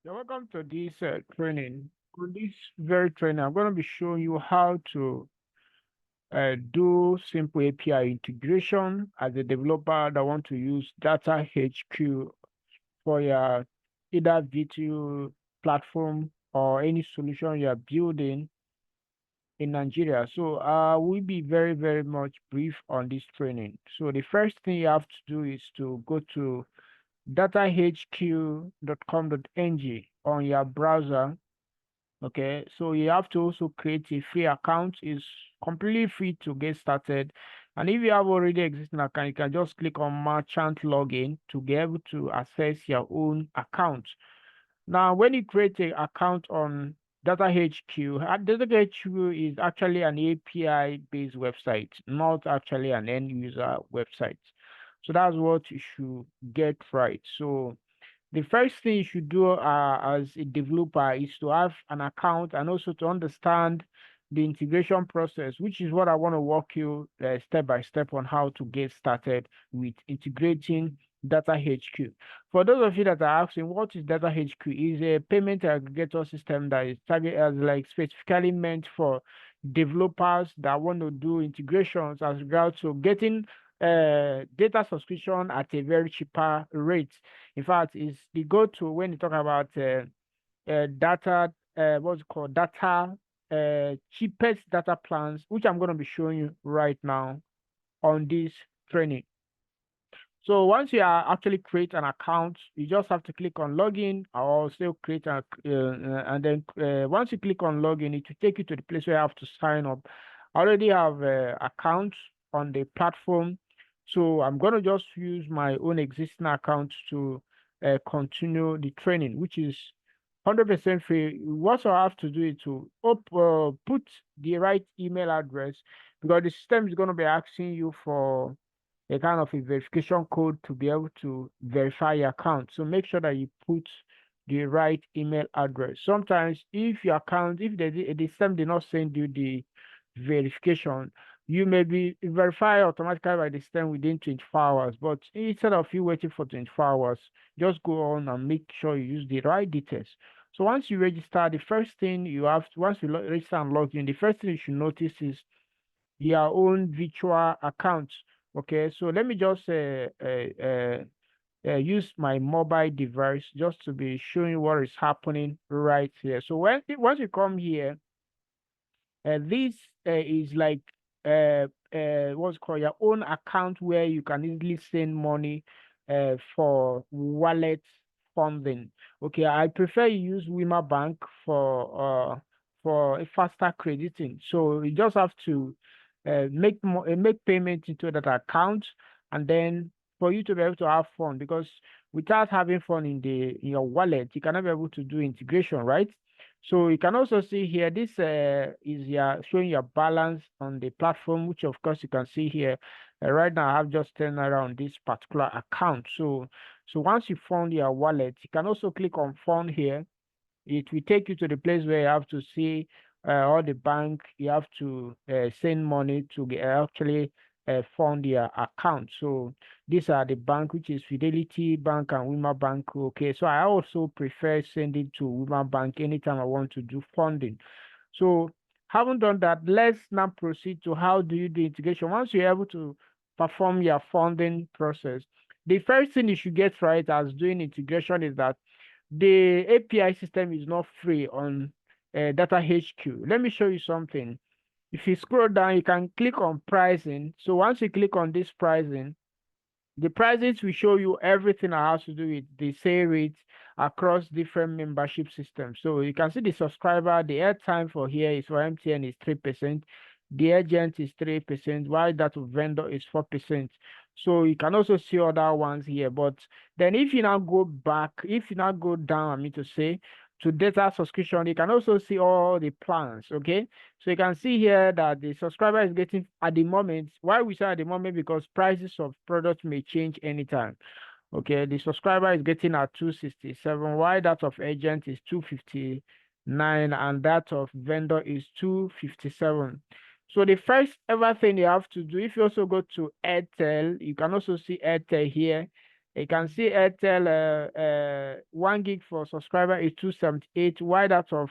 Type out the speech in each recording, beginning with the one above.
You're welcome to this training. For this very training, I'm going to be showing you how to do simple API integration as a developer that want to use Data HQ for your either VTU platform or any solution you're building in Nigeria. So we'll be very, very much brief on this training. So the first thing you have to do is to go to datahq.com.ng on your browser. Okay, so you have to also create a free account. It's completely free to get started. And if you have already existing account, you can just click on merchant login to be able to access your own account. Now, when you create an account on Data HQ, Data HQ is actually an API-based website, not actually an end user website. So that's what you should get right. So the first thing you should do as a developer is to have an account and also to understand the integration process, which is what I want to walk you step by step on how to get started with integrating Data HQ. For those of you that are asking, what is Data HQ? Is a payment aggregator system that is targeted as like specifically meant for developers that want to do integrations as regards to getting data subscription at a very cheaper rate. In fact, is the go-to when you talk about data, what's it called, data, cheapest data plans, which I'm going to be showing you right now on this training. So once you are actually create an account, you just have to click on login or still create a, and then once you click on login, it will take you to the place where you have to sign up. I already have accounts on the platform, so I'm going to just use my own existing account to continue the training, which is 100% free. What I have to do is to put the right email address because the system is going to be asking you for a kind of a verification code to be able to verify your account. So make sure that you put the right email address. Sometimes if your account, if the system did not send you the verification, you may be verified automatically by the system within 24 hours. But instead of you waiting for 24 hours, just go on and make sure you use the right details. So once you register, the first thing you have to, once you register and log in, the first thing you should notice is your own virtual account. Okay, so let me just use my mobile device just to be showing what is happening right here. So once you come here, this is like what's called your own account where you can easily send money for wallet funding. Okay, I prefer you use Wima Bank for a faster crediting. So you just have to make payment into that account, and then for you to be able to have fun, because without having fun in your wallet, you cannot be able to do integration, right? So you can also see here, this is your showing your balance on the platform, which of course you can see here. Right now, I have just turned around this particular account. So once you found your wallet, you can also click on fund here. It will take you to the place where you have to see all the bank you have to send money to actually fund your account. So these are the bank, which is Fidelity Bank and Wima Bank. Okay, so I also prefer sending to Wima Bank anytime I want to do funding. So having done that, let's now proceed to how do you do integration. Once you're able to perform your funding process, the first thing you should get right as doing integration is that the API system is not free on Data HQ. Let me show you something. If you scroll down, you can click on pricing. So once you click on this pricing, the prices will show you everything that has to do with the sale rates across different membership systems. So you can see the subscriber, the airtime for here is for MTN is 3%, the agent is 3%, while that of vendor is 4%. So you can also see other ones here. But then if you now go back, if you now go down, I mean to say, to data subscription, you can also see all the plans. Okay. So you can see here that the subscriber is getting at the moment. Why we say at the moment? Because prices of products may change anytime. Okay, the subscriber is getting at 267, while that of agent is 259, and that of vendor is 257. So the first ever thing you have to do, if you also go to Airtel, you can also see Airtel here. You can see Airtel 1 gig for subscriber is 278, while that of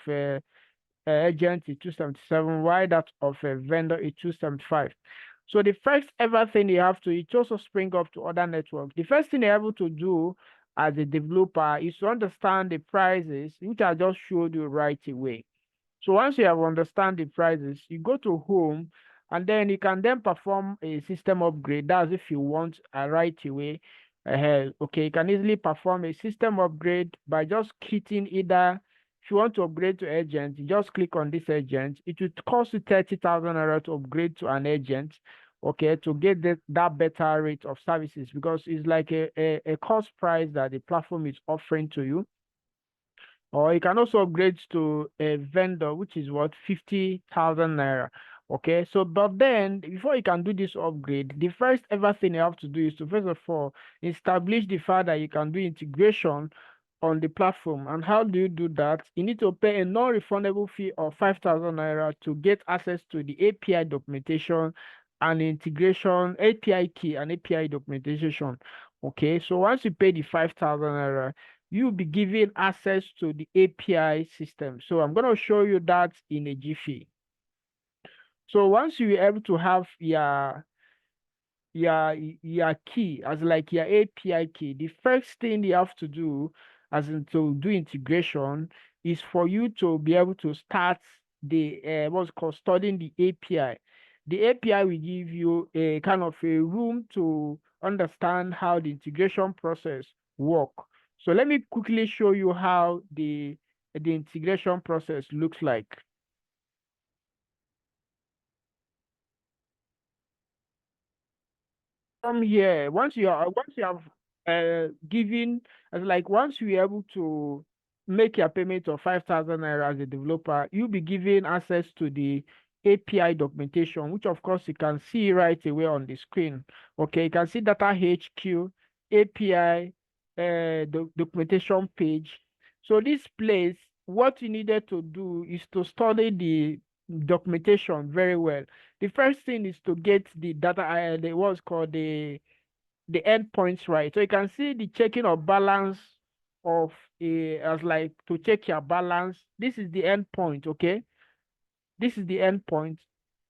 agent is 277, while that of a vendor is 275. So the first ever thing you have to, it also spring up to other networks. The first thing you're able to do as a developer is to understand the prices, which I just showed you right away. So once you have understand the prices, you go to home and then you can then perform a system upgrade. That's if you want right away. Okay, you can easily perform a system upgrade by just hitting either, if you want to upgrade to agent, you just click on this agent. It would cost you 30,000 naira to upgrade to an agent, okay, to get that better rate of services, because it's like a cost price that the platform is offering to you. Or you can also upgrade to a vendor, which is what, 50,000 naira. Okay, so but then before you can do this upgrade, the first ever thing you have to do is to first of all establish the fact that you can do integration on the platform. And how do you do that? You need to pay a non-refundable fee of 5,000 naira to get access to the API documentation and integration, API key and API documentation. Okay, so once you pay the 5,000 naira, you'll be given access to the API system. So I'm going to show you that in a jiffy. So once you're able to have your key as like your API key, the first thing you have to do as in to do integration is for you to be able to start the what's called studying the API. The API will give you a kind of a room to understand how the integration process work. So let me quickly show you how the integration process looks like. From here, once you have given, as like once you are able to make your payment of 5,000 naira as a developer, you'll be given access to the API documentation, which of course you can see right away on the screen. Okay, you can see data HQ, API, documentation page. So this place, what you needed to do is to study the documentation very well. The first thing is to get the data, the what's called the endpoints right. So you can see the checking of balance of a, as like to check your balance. This is the endpoint, okay? This is the endpoint.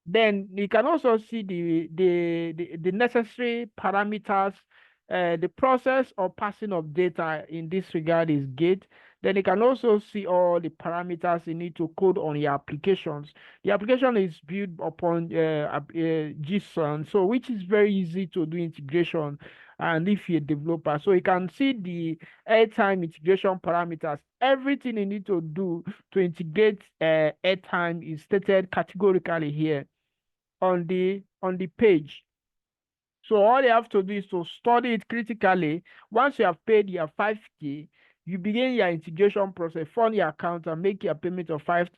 Then you can also see the necessary parameters. The process of passing of data in this regard is gate. Then you can also see all the parameters you need to code on your applications. The application is built upon JSON, so which is very easy to do integration. And if you're a developer, so you can see the airtime integration parameters. Everything you need to do to integrate airtime is stated categorically here on the page. So all you have to do is to study it critically. Once you have paid your 5K, you begin your integration process, fund your account, and make your payment of contact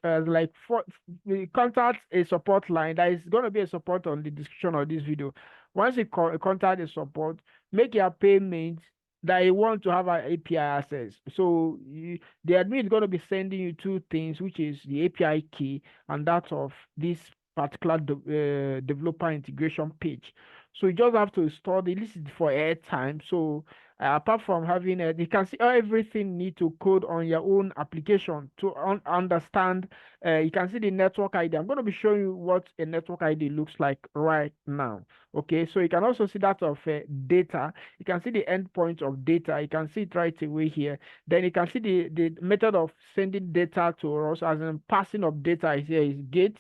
a support line. There is going to be a support on the description of this video. Once you contact the support, make your payment that you want to have an API access. So the admin is going to be sending you two things, which is the API key and that of this particular developer integration page. So you just have to study. This is for airtime. So apart from having it, you can see everything need to code on your own application to understand. You can see the network ID. I'm going to be showing you what a network ID looks like right now. Okay, so you can also see that of data. You can see the endpoint of data. You can see it right away here. Then you can see the method of sending data to us, as in passing of data is here is gate.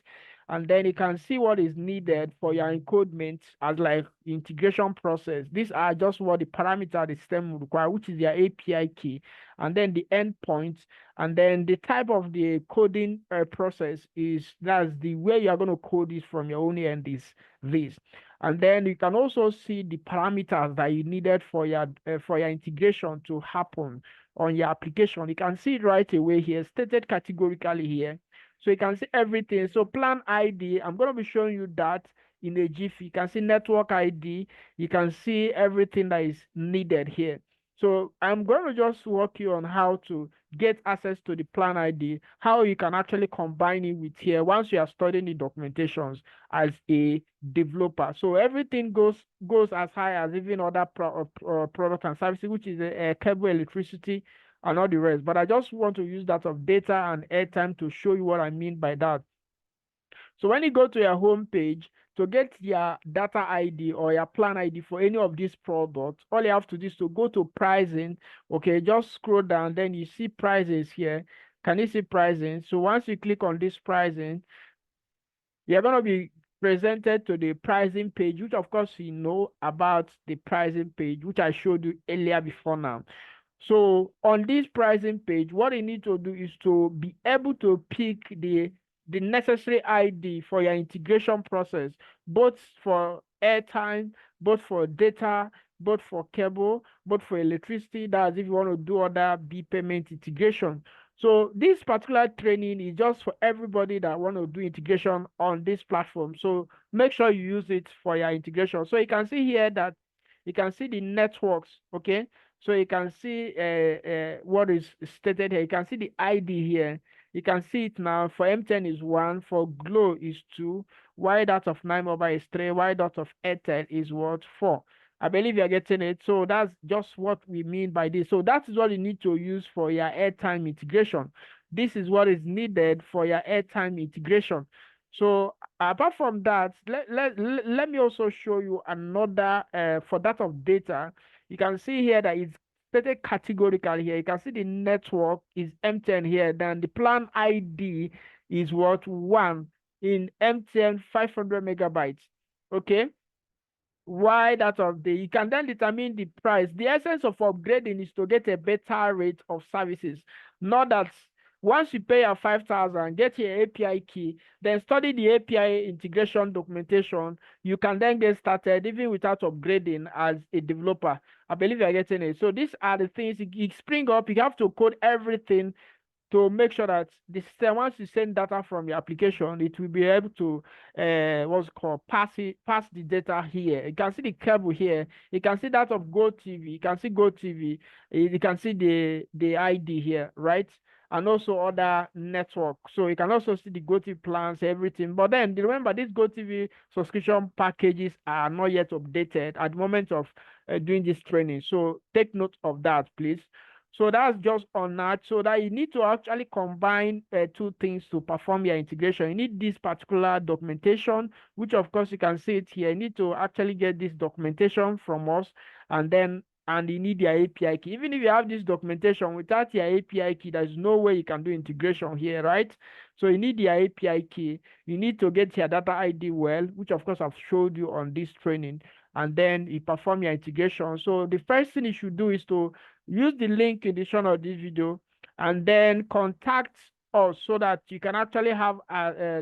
And then you can see what is needed for your encodement as like integration process. These are just what the parameter the system will require, which is your API key, and then the endpoints, and then the type of the coding process is that's the way you are going to code this from your own end is this. And then you can also see the parameters that you needed for your integration to happen on your application. You can see it right away here, stated categorically here. So you can see everything. So plan ID, I'm going to be showing you that in a GIF. You can see network ID. You can see everything that is needed here. So I'm going to just walk you on how to get access to the plan ID, how you can actually combine it with here once you are studying the documentations as a developer. So everything goes as high as even other products and services, which is cable, electricity, and all the rest. But I just want to use that of data and airtime to show you what I mean by that. So when you go to your home page, to get your data ID or your plan ID for any of these products, all you have to do is to go to pricing. Okay, just scroll down, then you see prices here. Can you see pricing? So once you click on this pricing, you're going to be presented to the pricing page, which of course you know about the pricing page, which I showed you earlier before now. So on this pricing page, what you need to do is to be able to pick the necessary ID for your integration process, both for airtime, both for data, both for cable, both for electricity. That's if you want to do other bill payment integration. So this particular training is just for everybody that want to do integration on this platform. So make sure you use it for your integration. So you can see here that you can see the networks, okay? So you can see what is stated here. You can see the ID here. You can see it now. For M10 is 1, for Glow is 2, Y dot of 9 Mobile is 3, Y dot of Airtel is what, 4. I believe you're getting it. So that's just what we mean by this. So that is what you need to use for your airtime integration. This is what is needed for your airtime integration. So apart from that, let me also show you another for that of data. You can see here that it's stated categorically here. You can see the network is M10 here. Then the plan ID is what, 1 in M10 500 megabytes. Okay. Why that of the, you can then determine the price. The essence of upgrading is to get a better rate of services. Not that once you pay your 5,000, get your API key, then study the API integration documentation, you can then get started even without upgrading as a developer. I believe you're getting it. So these are the things you spring up. You have to code everything to make sure that the system, once you send data from your application, it will be able to what's called pass the data here. You can see the cable here. You can see that of Go TV. You can see Go TV. You can see the ID here, right? And also other network. So you can also see the Go TV plans, everything. But then remember, these Go TV subscription packages are not yet updated at the moment of doing this training. So take note of that, please. So that's just on that. So that you need to actually combine two things to perform your integration. You need this particular documentation, which of course you can see it here. You need to actually get this documentation from us, and you need your API key. Even if you have this documentation without your API key, there's no way you can do integration here, right? So you need your API key. You need to get your data ID well, which of course I've showed you on this training, and then you perform your integration. So the first thing you should do is to use the link in the show of this video and then contact us so that you can actually have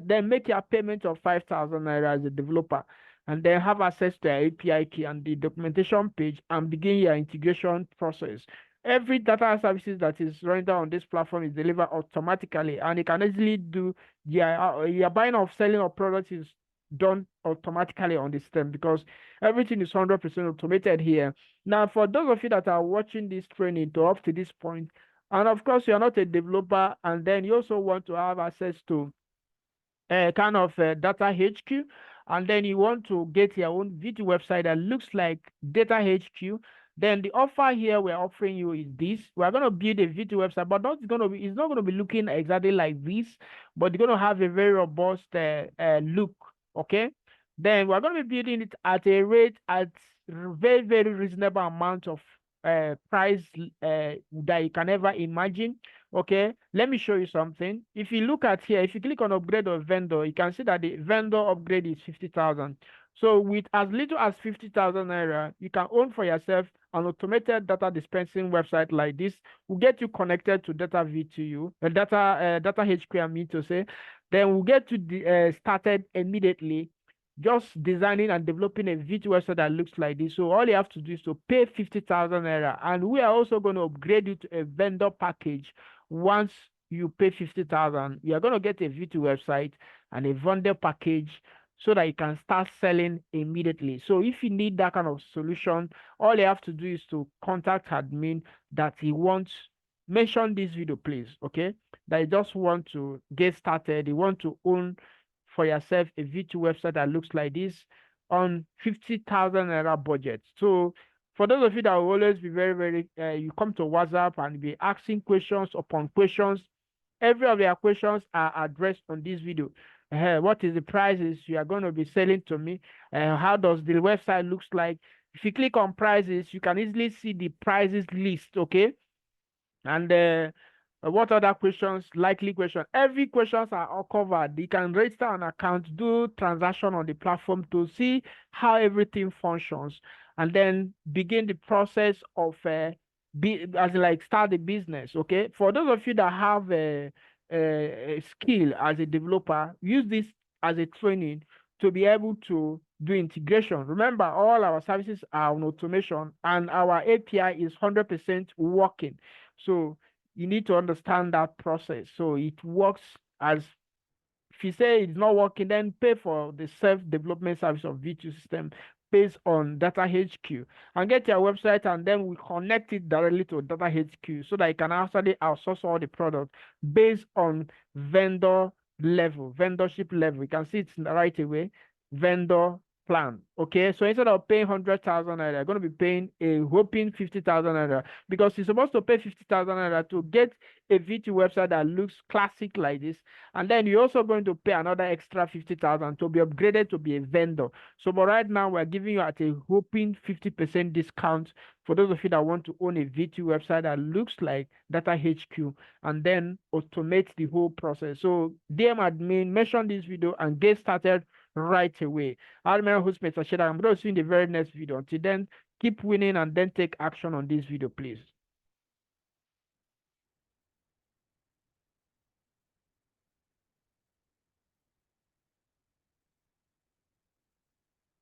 then make your payment of 5,000 naira as a developer, and then have access to your API key and the documentation page and begin your integration process. Every data services that is rendered on this platform is delivered automatically, and you can easily do your buying or selling of products is done automatically on the system because everything is 100% automated here. Now, for those of you that are watching this training to up to this point, and of course you are not a developer, and then you also want to have access to kind of data HQ, and then you want to get your own VTU website that looks like data HQ, then the offer here we're offering you is this. We're going to build a VTU website, but it's not going to be looking exactly like this, but it's going to have a very robust look. Okay, then we're going to be building it at a rate at very, very reasonable amount of price that you can ever imagine. Okay, let me show you something. If you look at here, if you click on upgrade of vendor, you can see that the vendor upgrade is 50,000. So with as little as 50,000 naira, you can own for yourself an automated data dispensing website like this. Will get you connected to data VTU, data HQ, I mean to say. Then we'll get to started immediately, just designing and developing a VTU website that looks like this. So all you have to do is to pay 50,000 naira, and we are also going to upgrade you to a vendor package. Once you pay 50,000, you are going to get a VTU website and a vendor package. so that you can start selling immediately. So if you need that kind of solution, all you have to do is to contact admin that he wants, mention this video please, okay, that you just want to get started, you want to own for yourself a VTU website that looks like this on 50,000 naira budget. So for those of you that will always be very, you come to WhatsApp and be asking questions upon questions, every of your questions are addressed on this video. What is the prices you are going to be selling to me? How does the website looks like? If you click on prices, you can easily see the prices list, okay? And what other questions, likely questions, every questions are all covered. You can register an account, do transaction on the platform to see how everything functions, and then begin the process of as in like start the business. Okay, for those of you that have a skill as a developer, use this as a training to be able to do integration. Remember, all our services are on automation and our API is 100% working. So you need to understand that process. So it works as, if you say it's not working, then pay for the self-development service of VTU system based on Data HQ and get your website, and then we connect it directly to Data HQ so that you can actually outsource all the product based on vendor level, vendorship level. You can see it right away, vendor plan. Okay, so instead of paying 100,000 naira, you're going to be paying a whopping 50,000 naira, because you're supposed to pay 50,000 naira to get a VTU website that looks classic like this, and then you're also going to pay another extra 50,000 to be upgraded to be a vendor. So, but right now we're giving you at a whopping 50% discount for those of you that want to own a VTU website that looks like Data HQ and then automate the whole process. So, DM admin, mention this video and get started right away. I'm your host, Mr Shedrach. I'm going to see you in the very next video. Until then, keep winning and then take action on this video, please.